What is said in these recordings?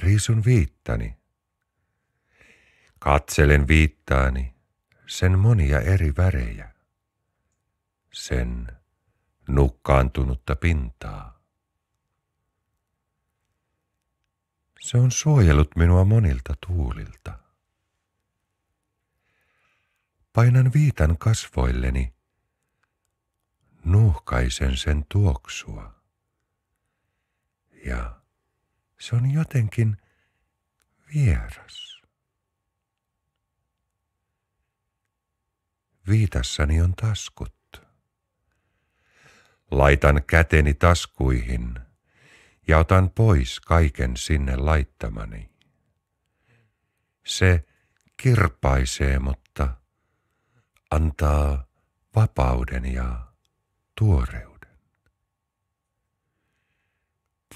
Riisun viittani. Katselen viittaani, sen monia eri värejä, sen nukkaantunutta pintaa. Se on suojellut minua monilta tuulilta. Painan viitan kasvoilleni, nuuhkaisen sen tuoksua. Ja se on jotenkin vieras. Viitassani on taskut. Laitan käteni taskuihin ja otan pois kaiken sinne laittamani. Se kirpaisee, mutta antaa vapauden ja tuoreuden.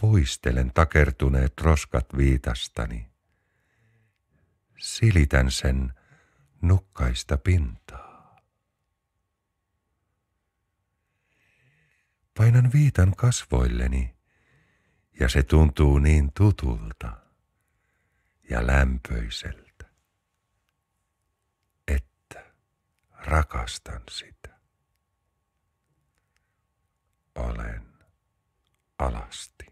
Puistelen takertuneet roskat viitastani. Silitän sen nukkaista pintaa. Painan viitan kasvoilleni ja se tuntuu niin tutulta ja lämpöiseltä, että rakastan sitä. Olen alasti.